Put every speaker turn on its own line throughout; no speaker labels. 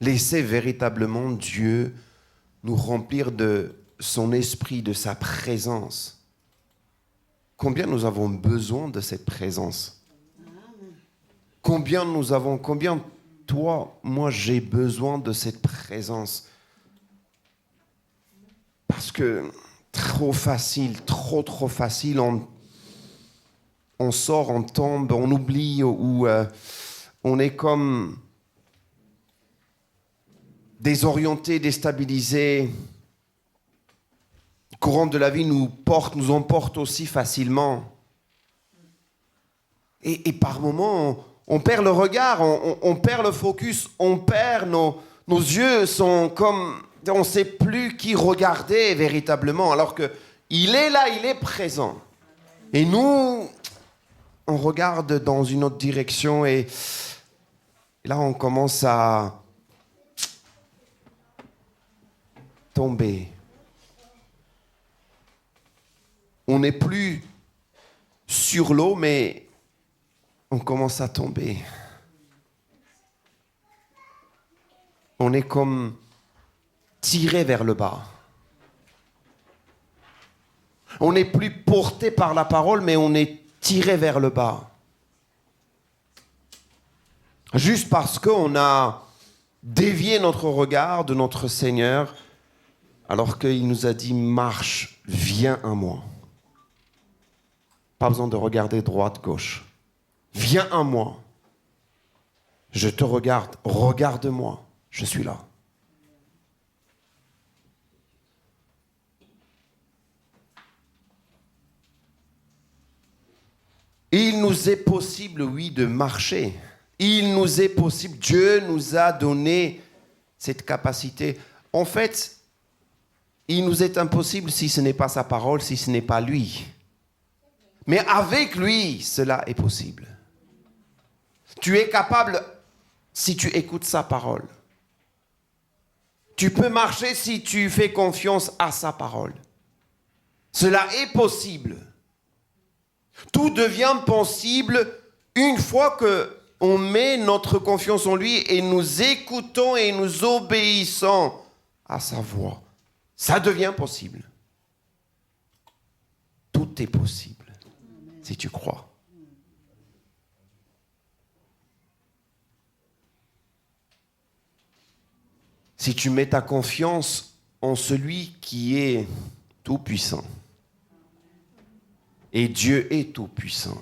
Laissez véritablement Dieu nous remplir de son esprit, de sa présence. Combien nous avons besoin de cette présence? Combien toi, moi, j'ai besoin de cette présence? Parce que trop facile, trop facile, on sort, on tombe, on oublie, ou on est comme désorienté, déstabilisé. Le courant de la vie nous emporte aussi facilement. Et par moments, on perd le regard, on perd le focus, on perd nos yeux sont comme... On ne sait plus qui regarder véritablement, alors qu'il est là, il est présent. Et nous, on regarde dans une autre direction et là, on commence à tomber. On n'est plus sur l'eau, mais on commence à tomber. On est comme tiré vers le bas. On n'est plus porté par la parole, mais on est tiré vers le bas. Juste parce qu'on a dévié notre regard de notre Seigneur, alors qu'il nous a dit « Marche, viens à moi ». Pas besoin de regarder droite, gauche. Viens à moi. Je te regarde. Regarde-moi. Je suis là. Il nous est possible, oui, de marcher. Il nous est possible. Dieu nous a donné cette capacité. En fait, il nous est impossible si ce n'est pas sa parole, si ce n'est pas lui. Mais avec lui, cela est possible. Tu es capable si tu écoutes sa parole. Tu peux marcher si tu fais confiance à sa parole. Cela est possible. Tout devient possible une fois qu'on met notre confiance en lui et nous écoutons et nous obéissons à sa voix. Ça devient possible. Tout est possible. Si tu crois. Si tu mets ta confiance en celui qui est tout-puissant. Et Dieu est tout-puissant.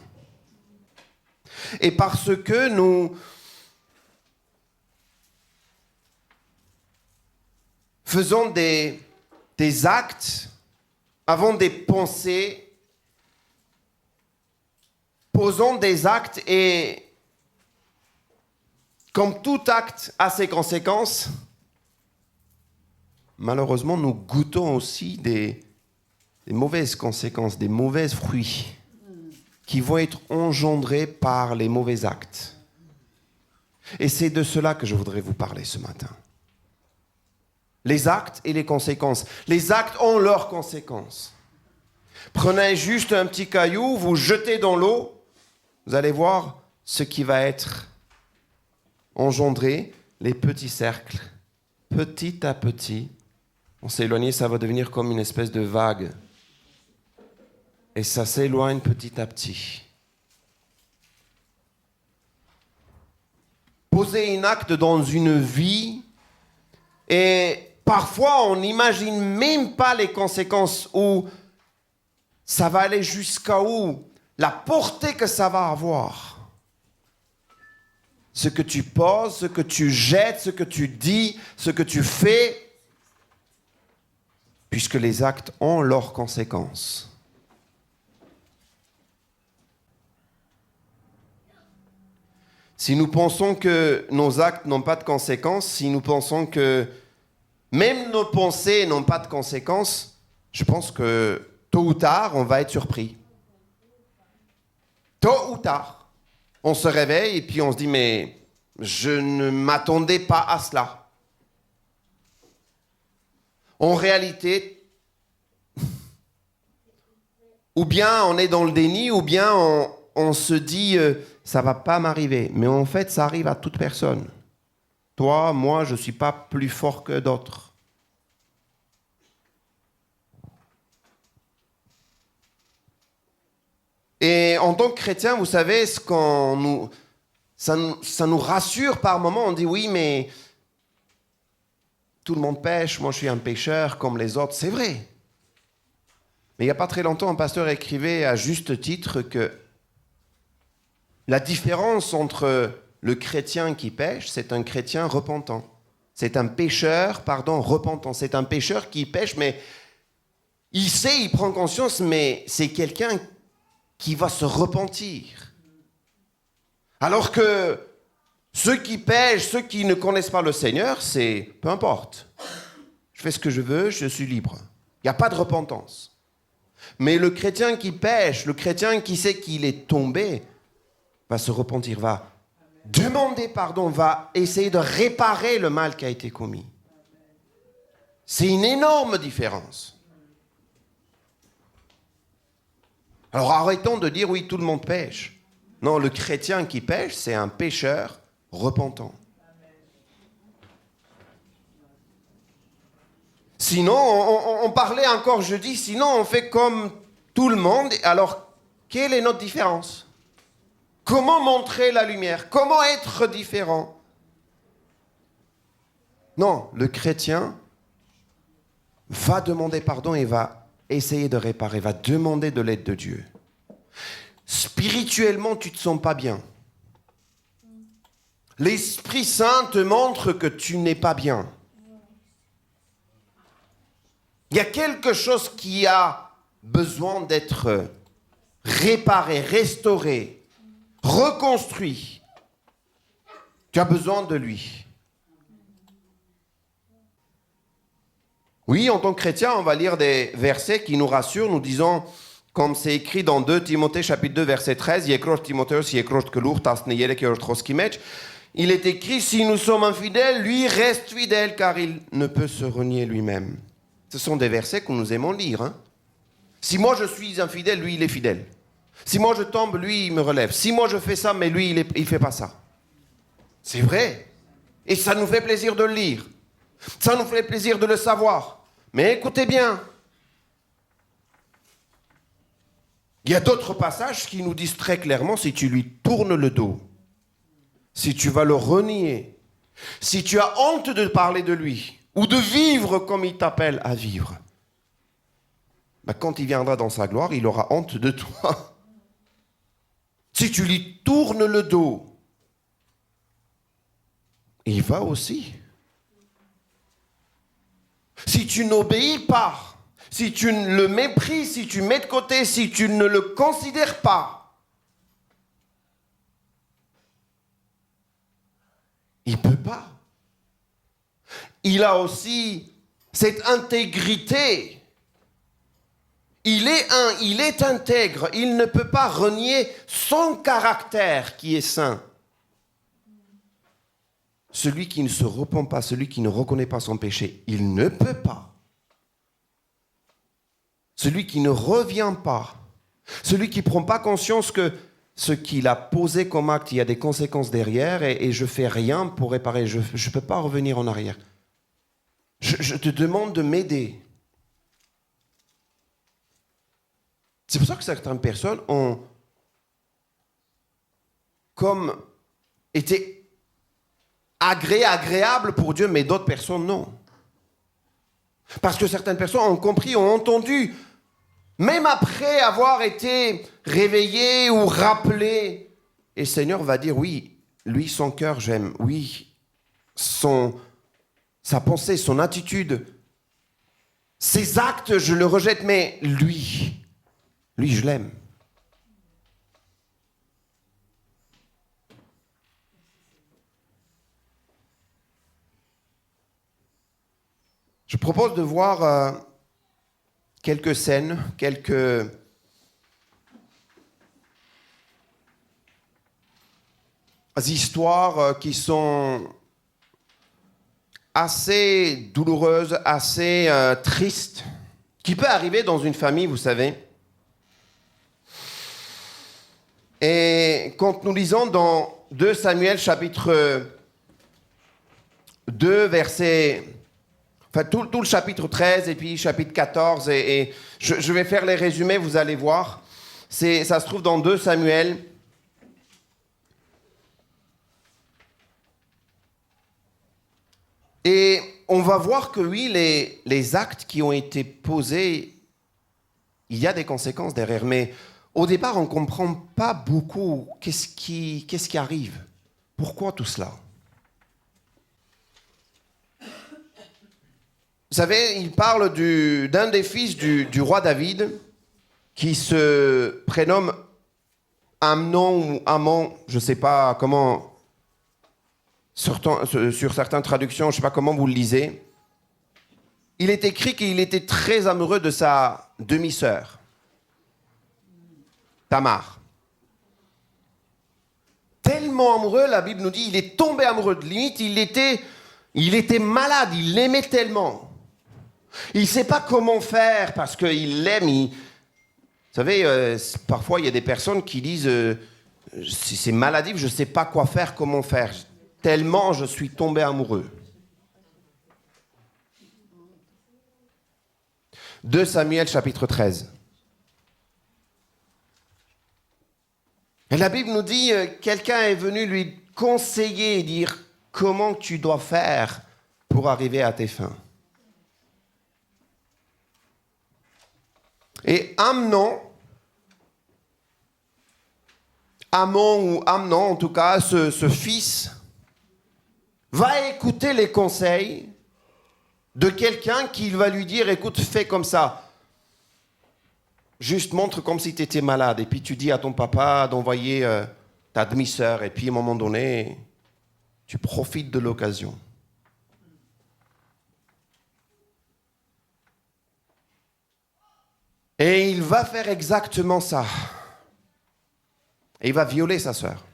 Et parce que nous faisons des actes, avons des pensées, posons des actes et comme tout acte a ses conséquences, malheureusement nous goûtons aussi des mauvaises conséquences, des mauvais fruits qui vont être engendrés par les mauvais actes. Et c'est de cela que je voudrais vous parler ce matin. Les actes et les conséquences. Les actes ont leurs conséquences. Prenez juste un petit caillou, vous jetez dans l'eau, vous allez voir ce qui va être engendré, les petits cercles. Petit à petit, on s'éloigne, ça va devenir comme une espèce de vague. Et ça s'éloigne petit à petit. Poser un acte dans une vie, et parfois on n'imagine même pas les conséquences, ou ça va aller jusqu'à où, la portée que ça va avoir. Ce que tu poses, ce que tu jettes, ce que tu dis, ce que tu fais, puisque les actes ont leurs conséquences. Si nous pensons que nos actes n'ont pas de conséquences, si nous pensons que même nos pensées n'ont pas de conséquences, je pense que tôt ou tard, on va être surpris. Tôt ou tard, on se réveille et puis on se dit « mais je ne m'attendais pas à cela ». En réalité, ou bien on est dans le déni, ou bien on se dit « ça ne va pas m'arriver ». Mais en fait, ça arrive à toute personne. Toi, moi, je ne suis pas plus fort que d'autres. Et en tant que chrétien, vous savez, ça nous rassure par moments. On dit oui, mais tout le monde pêche, moi je suis un pécheur comme les autres. C'est vrai. Mais il n'y a pas très longtemps, un pasteur écrivait à juste titre que la différence entre le chrétien qui pêche, c'est un chrétien repentant. C'est un pécheur, repentant. C'est un pécheur qui pêche, mais il sait, il prend conscience, mais c'est quelqu'un qui va se repentir. Alors que ceux qui pêchent, ceux qui ne connaissent pas le Seigneur, c'est peu importe. Je fais ce que je veux, je suis libre. Il n'y a pas de repentance. Mais le chrétien qui pêche, le chrétien qui sait qu'il est tombé, va se repentir, va demander pardon, va essayer de réparer le mal qui a été commis. C'est une énorme différence. Alors arrêtons de dire oui, tout le monde pêche. Non, le chrétien qui pêche, c'est un pécheur repentant. Sinon, on parlait encore jeudi, sinon on fait comme tout le monde. Alors, quelle est notre différence? Comment montrer la lumière? Comment être différent? Non, le chrétien va demander pardon et va essayer de réparer, va demander de l'aide de Dieu. Spirituellement, tu ne te sens pas bien. L'Esprit Saint te montre que tu n'es pas bien. Il y a quelque chose qui a besoin d'être réparé, restauré, reconstruit. Tu as besoin de lui. Oui, en tant que chrétien, on va lire des versets qui nous rassurent, nous disons, comme c'est écrit dans 2 Timothée chapitre 2 verset 13, il est écrit, si nous sommes infidèles, lui reste fidèle car il ne peut se renier lui-même. Ce sont des versets que nous aimons lire. Hein? Si moi je suis infidèle, lui il est fidèle. Si moi je tombe, lui il me relève. Si moi je fais ça, mais lui il ne fait pas ça. C'est vrai. Et ça nous fait plaisir de le lire. Ça nous fait plaisir de le savoir. Mais écoutez bien. Il y a d'autres passages qui nous disent très clairement, si tu lui tournes le dos, si tu vas le renier, si tu as honte de parler de lui, ou de vivre comme il t'appelle à vivre, ben quand il viendra dans sa gloire, il aura honte de toi. Si tu lui tournes le dos, il va aussi. Si tu n'obéis pas, si tu le méprises, si tu mets de côté, si tu ne le considères pas, il ne peut pas. Il a aussi cette intégrité. Il est intègre. Il ne peut pas renier son caractère qui est saint. Celui qui ne se repent pas, celui qui ne reconnaît pas son péché, il ne peut pas. Celui qui ne revient pas, celui qui ne prend pas conscience que ce qu'il a posé comme acte, il y a des conséquences derrière et je ne fais rien pour réparer, je ne peux pas revenir en arrière. Je te demande de m'aider. C'est pour ça que certaines personnes ont comme été agréables pour Dieu, mais d'autres personnes non. Parce que certaines personnes ont compris, ont entendu, même après avoir été réveillées ou rappelées. Et le Seigneur va dire, oui, lui, son cœur, j'aime. Oui, sa pensée, son attitude, ses actes, je le rejette, mais lui, je l'aime. Je propose de voir quelques scènes, quelques histoires qui sont assez douloureuses, assez tristes, qui peut arriver dans une famille, vous savez. Et quand nous lisons dans 2 Samuel chapitre 2, verset... Enfin, tout le chapitre 13 et puis chapitre 14. Et je vais faire les résumés, vous allez voir. Ça se trouve dans 2 Samuel. Et on va voir que oui, les actes qui ont été posés, il y a des conséquences derrière. Mais au départ, on ne comprend pas beaucoup qu'est-ce qui arrive. Pourquoi tout cela? Vous savez, il parle d'un des fils du roi David qui se prénomme Amnon ou Amon, je ne sais pas comment... Sur certaines traductions, je ne sais pas comment vous le lisez, il est écrit qu'il était très amoureux de sa demi-sœur, Tamar. Tellement amoureux, la Bible nous dit, il est tombé amoureux. Limite, il était malade, il l'aimait tellement. Il ne sait pas comment faire parce qu'il l'aime. Vous savez, parfois, il y a des personnes qui disent c'est maladif, je ne sais pas quoi faire, comment faire. Tellement je suis tombé amoureux. 2 Samuel chapitre 13. Et la Bible nous dit, quelqu'un est venu lui conseiller et dire comment tu dois faire pour arriver à tes fins. Et Amnon ou Amnon en tout cas, ce fils, va écouter les conseils de quelqu'un qui va lui dire, écoute, fais comme ça. Juste montre comme si tu étais malade. Et puis tu dis à ton papa d'envoyer ta demi-sœur. Et puis à un moment donné, tu profites de l'occasion. Et il va faire exactement ça. Et il va violer sa sœur.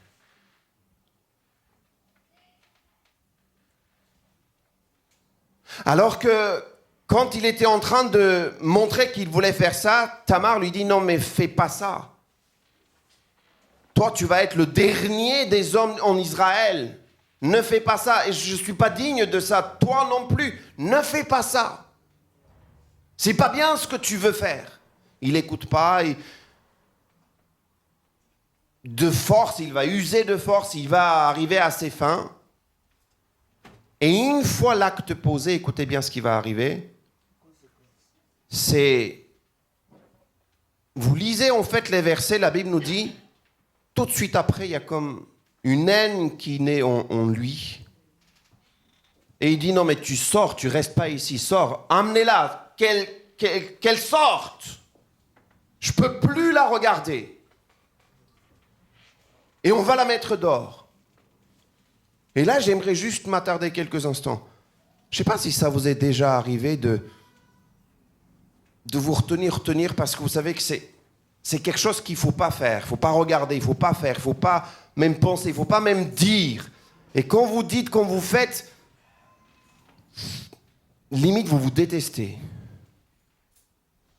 Alors que quand il était en train de montrer qu'il voulait faire ça, Tamar lui dit non mais fais pas ça. Toi tu vas être le dernier des hommes en Israël. Ne fais pas ça. Et je ne suis pas digne de ça. Toi non plus. Ne fais pas ça. C'est pas bien ce que tu veux faire. Il n'écoute pas. De force, il va user de force. Il va arriver à ses fins. Et une fois l'acte posé, écoutez bien ce qui va arriver, c'est... Vous lisez en fait les versets, la Bible nous dit, tout de suite après, il y a comme une haine qui naît en lui. Et il dit, non mais tu sors, tu restes pas ici, sors, amenez-la, qu'elle sorte. Je peux plus la regarder. Et on va la mettre dehors. Et là, j'aimerais juste m'attarder quelques instants. Je ne sais pas si ça vous est déjà arrivé de vous retenir parce que vous savez que c'est quelque chose qu'il ne faut pas faire. Il ne faut pas regarder, il ne faut pas faire, il ne faut pas même penser, il ne faut pas même dire. Et quand vous dites, quand vous faites, limite vous vous détestez.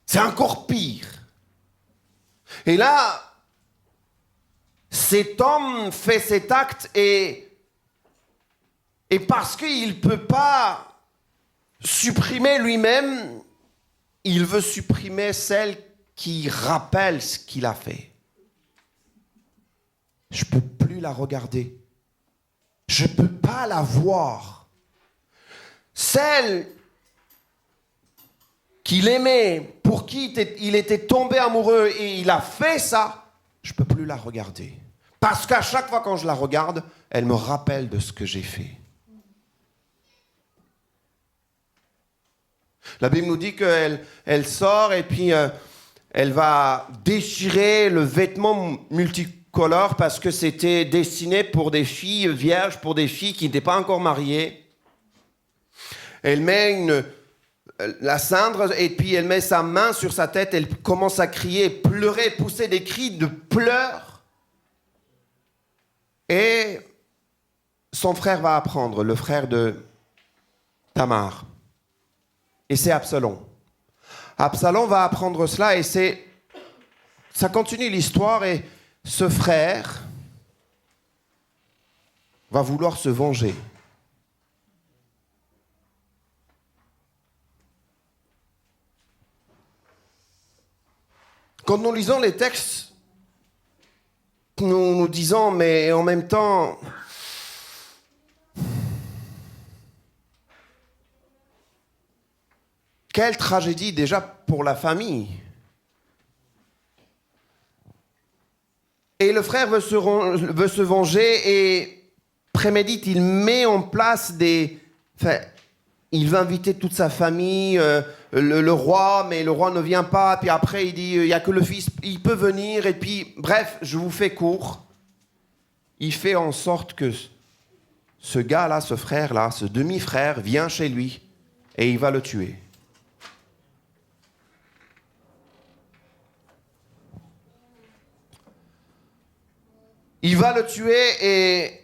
C'est encore pire. Et là, cet homme fait cet acte et parce qu'il ne peut pas supprimer lui-même, il veut supprimer celle qui rappelle ce qu'il a fait. Je ne peux plus la regarder. Je ne peux pas la voir. Celle qu'il aimait, pour qui il était tombé amoureux et il a fait ça, je ne peux plus la regarder. Parce qu'à chaque fois quand je la regarde, elle me rappelle de ce que j'ai fait. La Bible nous dit qu'elle sort et puis elle va déchirer le vêtement multicolore parce que c'était destiné pour des filles vierges, pour des filles qui n'étaient pas encore mariées. Elle met la cendre et puis elle met sa main sur sa tête, elle commence à crier, pleurer, pousser des cris de pleurs. Et son frère va apprendre, le frère de Tamar. Et c'est Absalom. Absalom va apprendre cela et ça continue l'histoire et ce frère va vouloir se venger. Quand nous lisons les textes, nous nous disons, mais en même temps, quelle tragédie déjà pour la famille. Et le frère veut se venger et prémédite, il met en place il va inviter toute sa famille, le roi, mais le roi ne vient pas. Puis après, il dit, il n'y a que le fils, il peut venir. Et puis, bref, je vous fais court. Il fait en sorte que ce gars-là, ce frère-là, ce demi-frère, vient chez lui et il va le tuer. Il va le tuer et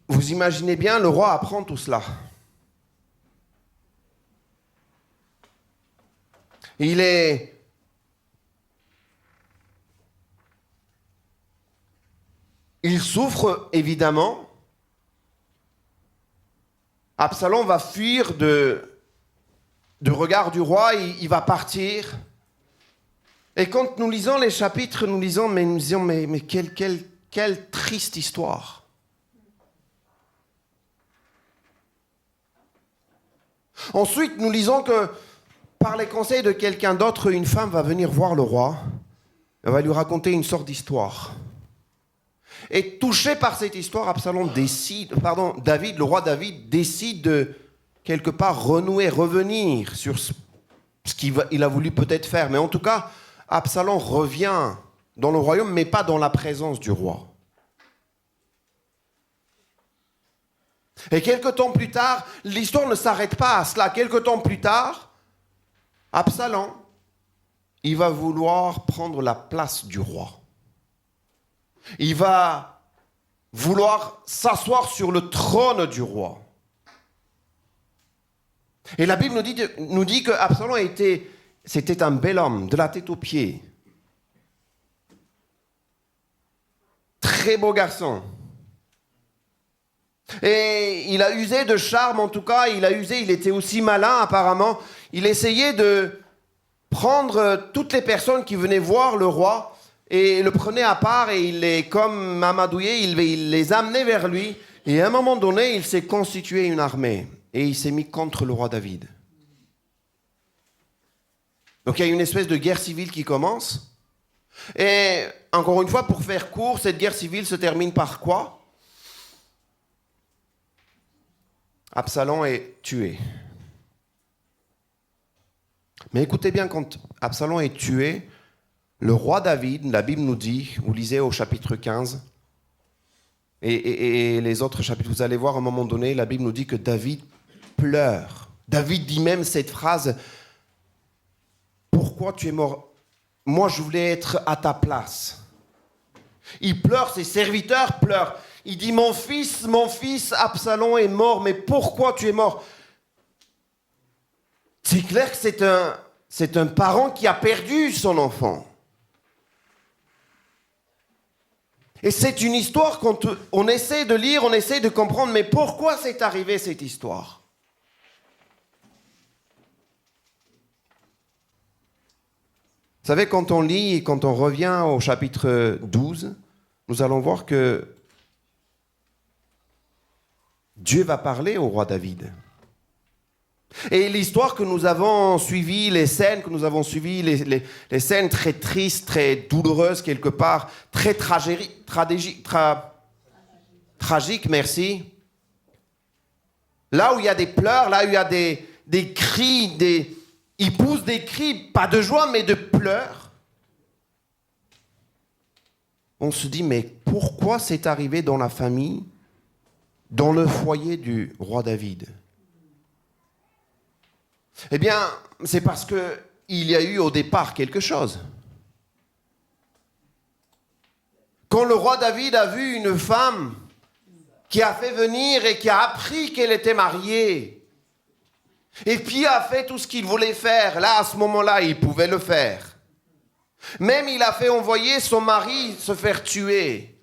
vous imaginez bien, le roi apprend tout cela. Il souffre évidemment. Absalom va fuir de regard du roi, il va partir. Et quand nous lisons les chapitres, nous disons, mais quelle triste histoire. Ensuite, nous lisons que par les conseils de quelqu'un d'autre, une femme va venir voir le roi. Elle va lui raconter une sorte d'histoire. Et touché par cette histoire, David, le roi David, décide de quelque part renouer, revenir sur ce qu'il a voulu peut-être faire. Mais en tout cas, Absalom revient dans le royaume, mais pas dans la présence du roi. Et quelque temps plus tard, l'histoire ne s'arrête pas à cela. Quelque temps plus tard, Absalom, il va vouloir prendre la place du roi. Il va vouloir s'asseoir sur le trône du roi. Et la Bible nous dit que Absalom c'était un bel homme, de la tête aux pieds. Très beau garçon. Et il a usé de charme, en tout cas, il était aussi malin apparemment. Il essayait de prendre toutes les personnes qui venaient voir le roi et le prenait à part et comme amadouillé, il les amenait vers lui. Et à un moment donné, il s'est constitué une armée et il s'est mis contre le roi David. Donc il y a une espèce de guerre civile qui commence. Et encore une fois, pour faire court, cette guerre civile se termine par quoi ? Absalom est tué. Mais écoutez bien, quand Absalom est tué, le roi David, la Bible nous dit, vous lisez au chapitre 15, et les autres chapitres, vous allez voir à un moment donné, la Bible nous dit que David pleure. David dit même cette phrase, « Pourquoi tu es mort ? Moi, je voulais être à ta place. » Il pleure, ses serviteurs pleurent. Il dit, mon fils, Absalom est mort, mais pourquoi tu es mort ? C'est clair que c'est un parent qui a perdu son enfant. Et c'est une histoire qu'on essaie de lire, on essaie de comprendre, mais pourquoi c'est arrivé cette histoire ? Vous savez, quand on lit et quand on revient au chapitre 12, nous allons voir que Dieu va parler au roi David. Et l'histoire que nous avons suivie, les scènes que nous avons suivies, les scènes très tristes, très douloureuses quelque part, très tragiques, merci. Là où il y a des pleurs, là où il y a des cris, ils poussent des cris, pas de joie, mais de pleurs. On se dit, mais pourquoi c'est arrivé dans la famille, dans le foyer du roi David ? Eh bien, c'est parce qu'il y a eu au départ quelque chose. Quand le roi David a vu une femme qui a fait venir et qui a appris qu'elle était mariée, et puis a fait tout ce qu'il voulait faire, là, à ce moment-là, il pouvait le faire. Même il a fait envoyer son mari se faire tuer.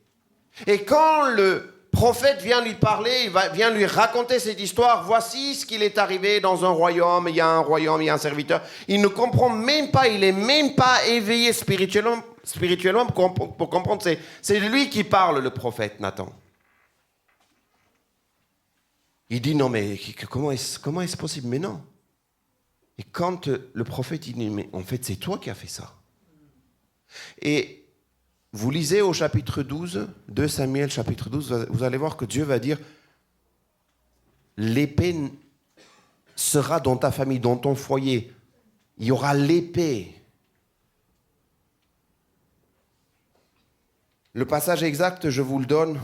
Et quand le prophète vient lui parler, vient lui raconter cette histoire. Voici ce qu'il est arrivé dans un royaume. Il y a un royaume, il y a un serviteur. Il ne comprend même pas, il n'est même pas éveillé spirituellement pour comprendre. C'est lui qui parle, le prophète Nathan. Il dit non, mais comment est-ce possible? Mais non. Et quand le prophète dit, mais en fait, c'est toi qui as fait ça. Et vous lisez au chapitre 12, 2 Samuel chapitre 12, vous allez voir que Dieu va dire, l'épée sera dans ta famille, dans ton foyer. Il y aura l'épée. Le passage exact, je vous le donne.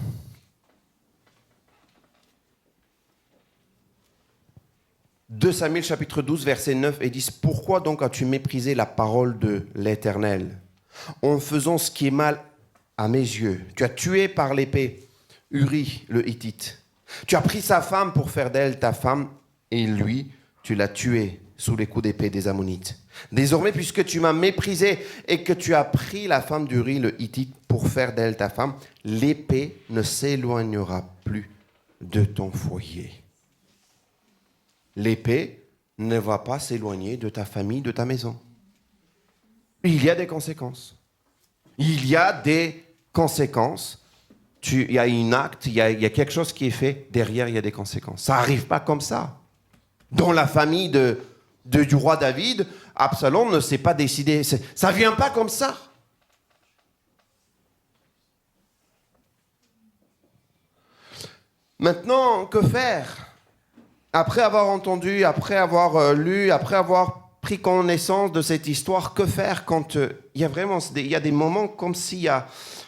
« 2 Samuel chapitre 12, versets 9 et 10. « Pourquoi donc as-tu méprisé la parole de l'Éternel ? En faisant ce qui est mal à mes yeux. Tu as tué par l'épée Uri le Hittite. Tu as pris sa femme pour faire d'elle ta femme, et lui, tu l'as tué sous les coups d'épée des Ammonites. Désormais, puisque tu m'as méprisé et que tu as pris la femme d'Uri le Hittite pour faire d'elle ta femme, l'épée ne s'éloignera plus de ton foyer. » L'épée ne va pas s'éloigner de ta famille, de ta maison. Il y a des conséquences. Il y a des conséquences. Il y a un acte, il y a quelque chose qui est fait. Derrière, il y a des conséquences. Ça n'arrive pas comme ça. Dans la famille du roi David, Absalom ne s'est pas décidé. Ça ne vient pas comme ça. Maintenant, que faire? Après avoir entendu, après avoir lu, après avoir pris connaissance de cette histoire, que faire quand il y a des moments comme si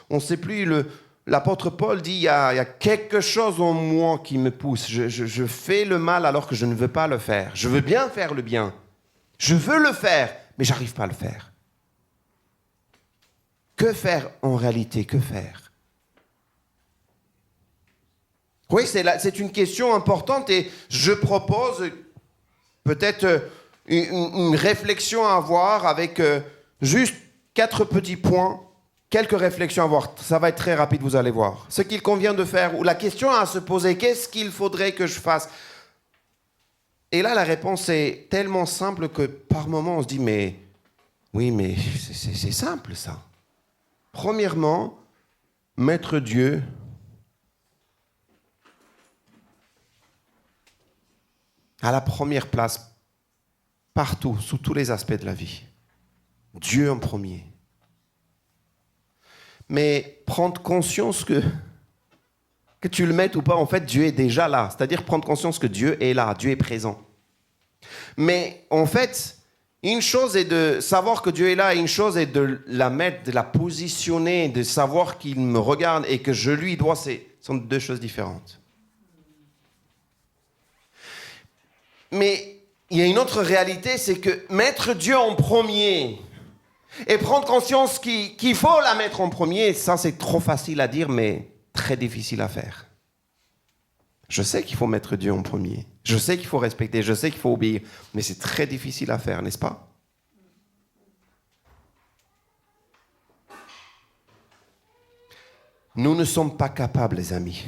on ne sait plus, l'apôtre Paul dit, il y a quelque chose en moi qui me pousse. Je fais le mal alors que je ne veux pas le faire. Je veux bien faire le bien. Je veux le faire, mais je n'arrive pas à le faire. Que faire en réalité? Que faire? Oui, c'est une question importante et je propose peut-être une réflexion à avoir avec juste 4 petits points, quelques réflexions à avoir. Ça va être très rapide, vous allez voir. Ce qu'il convient de faire, ou la question à se poser, qu'est-ce qu'il faudrait que je fasse? Et là, la réponse est tellement simple que par moments, on se dit, mais oui, mais c'est simple ça. Premièrement, mettre Dieu à la première place, partout, sous tous les aspects de la vie. Dieu en premier. Mais prendre conscience que tu le mettes ou pas, en fait, Dieu est déjà là. C'est-à-dire prendre conscience que Dieu est là, Dieu est présent. Mais en fait, une chose est de savoir que Dieu est là, et une chose est de la mettre, de la positionner, de savoir qu'il me regarde et que je lui dois, ce sont 2 choses différentes. Mais il y a une autre réalité, c'est que mettre Dieu en premier et prendre conscience qu'il faut la mettre en premier, ça c'est trop facile à dire, mais très difficile à faire. Je sais qu'il faut mettre Dieu en premier, je sais qu'il faut respecter, je sais qu'il faut obéir, mais c'est très difficile à faire, n'est-ce pas? Nous ne sommes pas capables, les amis.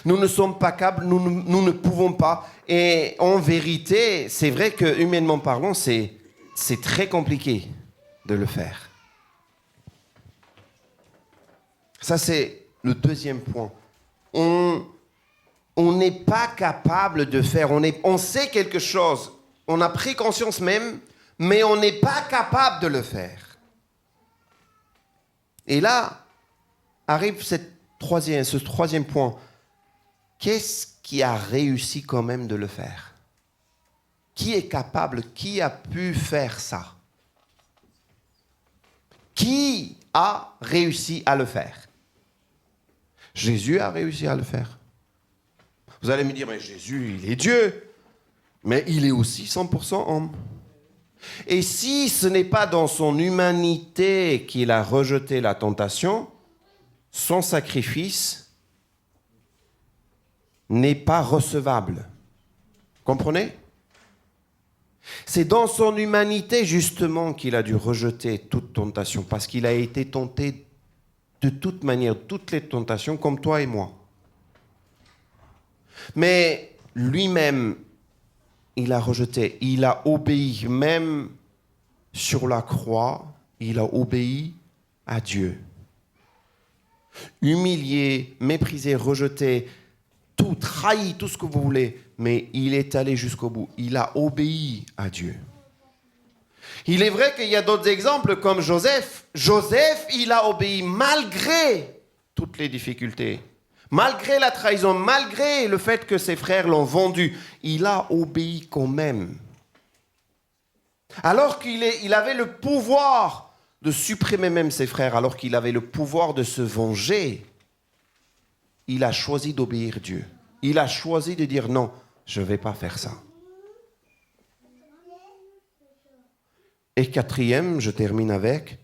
Nous ne sommes pas capables, nous ne pouvons pas. Et en vérité, c'est vrai que, humainement parlant, c'est très compliqué de le faire. Ça, c'est le deuxième point. On n'est pas capable de faire. On sait quelque chose. On a pris conscience même, mais on n'est pas capable de le faire. Et là, arrive ce troisième point. Qu'est-ce qui a réussi quand même de le faire? Qui est capable? Qui a pu faire ça? Qui a réussi à le faire? Jésus a réussi à le faire. Vous allez me dire, mais Jésus, il est Dieu. Mais il est aussi 100% homme. Et si ce n'est pas dans son humanité qu'il a rejeté la tentation, son sacrifice n'est pas recevable. Comprenez? C'est dans son humanité, justement, qu'il a dû rejeter toute tentation, parce qu'il a été tenté de toute manière, toutes les tentations, comme toi et moi. Mais lui-même, il a rejeté, il a obéi même sur la croix, il a obéi à Dieu. Humilié, méprisé, rejeté, tout, trahi, tout ce que vous voulez, mais il est allé jusqu'au bout. Il a obéi à Dieu. Il est vrai qu'il y a d'autres exemples comme Joseph. Joseph, il a obéi malgré toutes les difficultés. Malgré la trahison, malgré le fait que ses frères l'ont vendu, il a obéi quand même. Alors qu'il avait le pouvoir de supprimer même ses frères, alors qu'il avait le pouvoir de se venger, il a choisi d'obéir Dieu. Il a choisi de dire non, je ne vais pas faire ça. Et quatrième, je termine avec,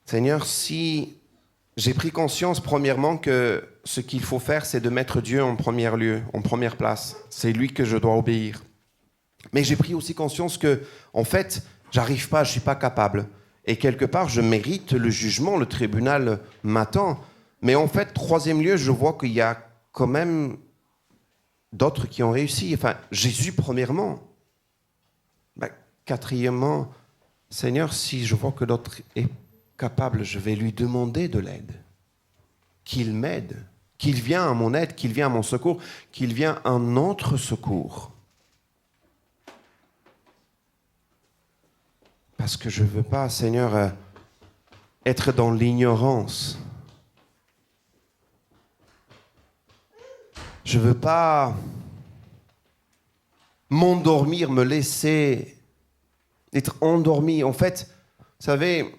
Seigneur, si j'ai pris conscience premièrement que ce qu'il faut faire, c'est de mettre Dieu en premier lieu, en première place. C'est lui que je dois obéir. Mais j'ai pris aussi conscience que, en fait, j'arrive pas, je suis pas capable. Et quelque part, je mérite le jugement, le tribunal m'attend. Mais en fait, troisième lieu, je vois qu'il y a quand même d'autres qui ont réussi. Enfin, Jésus premièrement. Quatrièmement, Seigneur, si je vois que l'autre est capable, je vais lui demander de l'aide. Qu'il m'aide, qu'il vienne à mon aide, qu'il vienne à mon secours, qu'il vienne à notre secours. Parce que je ne veux pas, Seigneur, être dans l'ignorance. Je ne veux pas m'endormir, me laisser être endormi. En fait, vous savez,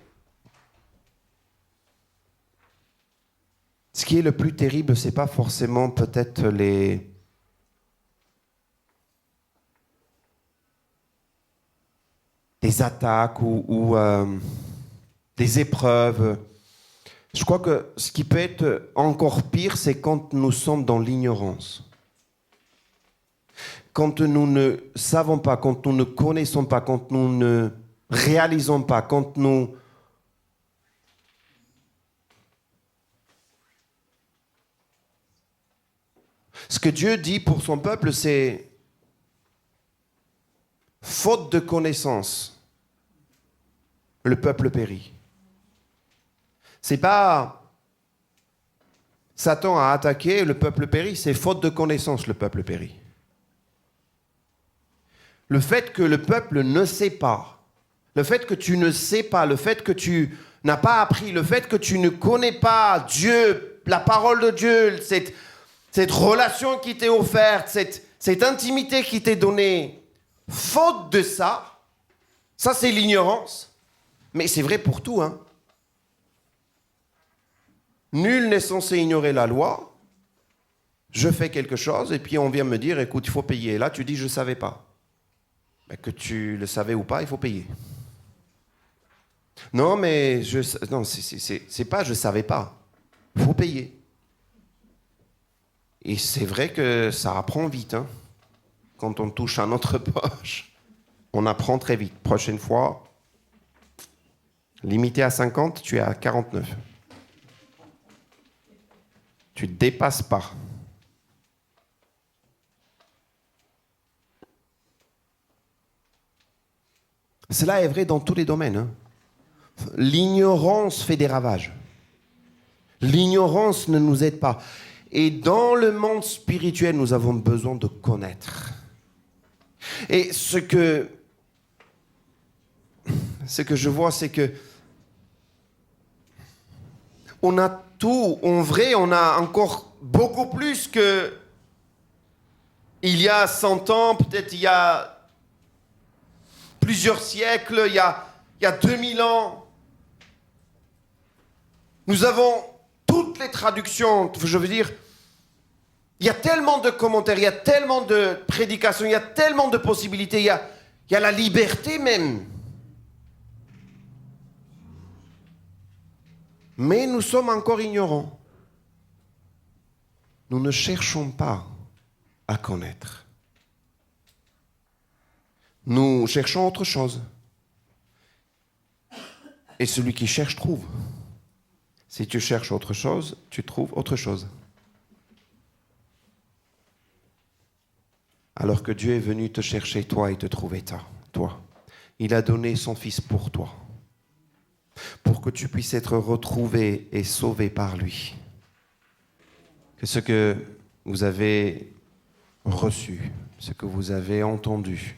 ce qui est le plus terrible, ce n'est pas forcément peut-être les attaques ou des épreuves. Je crois que ce qui peut être encore pire, c'est quand nous sommes dans l'ignorance. Quand nous ne savons pas, quand nous ne connaissons pas, quand nous ne réalisons pas, quand nous... Ce que Dieu dit pour son peuple, c'est faute de connaissance, le peuple périt. C'est pas Satan a attaqué, le peuple périt, c'est faute de connaissance, le peuple périt. Le fait que le peuple ne sait pas, le fait que tu ne sais pas, le fait que tu n'as pas appris, le fait que tu ne connais pas Dieu, la parole de Dieu, cette relation qui t'est offerte, cette intimité qui t'est donnée, faute de ça, ça c'est l'ignorance, mais c'est vrai pour tout, hein. Nul n'est censé ignorer la loi. Je fais quelque chose et puis on vient me dire, écoute, il faut payer. Et là, tu dis, je ne savais pas. Mais que tu le savais ou pas, il faut payer. Non, mais c'est pas je ne savais pas. Il faut payer. Et c'est vrai que ça apprend vite. Hein. Quand on touche à notre poche, on apprend très vite. Prochaine fois, limité à 50, tu es à 49. Tu ne dépasses pas. Cela est vrai dans tous les domaines. Hein. L'ignorance fait des ravages. L'ignorance ne nous aide pas. Et dans le monde spirituel, nous avons besoin de connaître. Et ce que je vois, c'est que on a tout. En vrai, on a encore beaucoup plus que il y a 100 ans, peut-être il y a plusieurs siècles, il y a 2000 ans. Nous avons toutes les traductions, je veux dire, il y a tellement de commentaires, il y a tellement de prédications, il y a tellement de possibilités, il y a la liberté même. Mais nous sommes encore ignorants. Nous ne cherchons pas à connaître. Nous cherchons autre chose. Et celui qui cherche trouve. Si tu cherches autre chose, tu trouves autre chose. Alors que Dieu est venu te chercher, toi, et te trouver, toi. Il a donné son Fils pour toi, pour que tu puisses être retrouvé et sauvé par lui. Que ce que vous avez reçu, ce que vous avez entendu,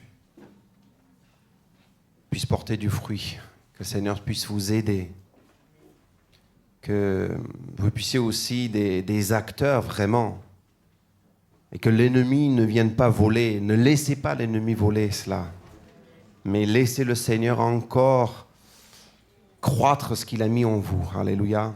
puisse porter du fruit, que le Seigneur puisse vous aider, que vous puissiez aussi des acteurs vraiment, et que l'ennemi ne vienne pas voler. Ne laissez pas l'ennemi voler cela, mais laissez le Seigneur encore croître ce qu'il a mis en vous. Alléluia.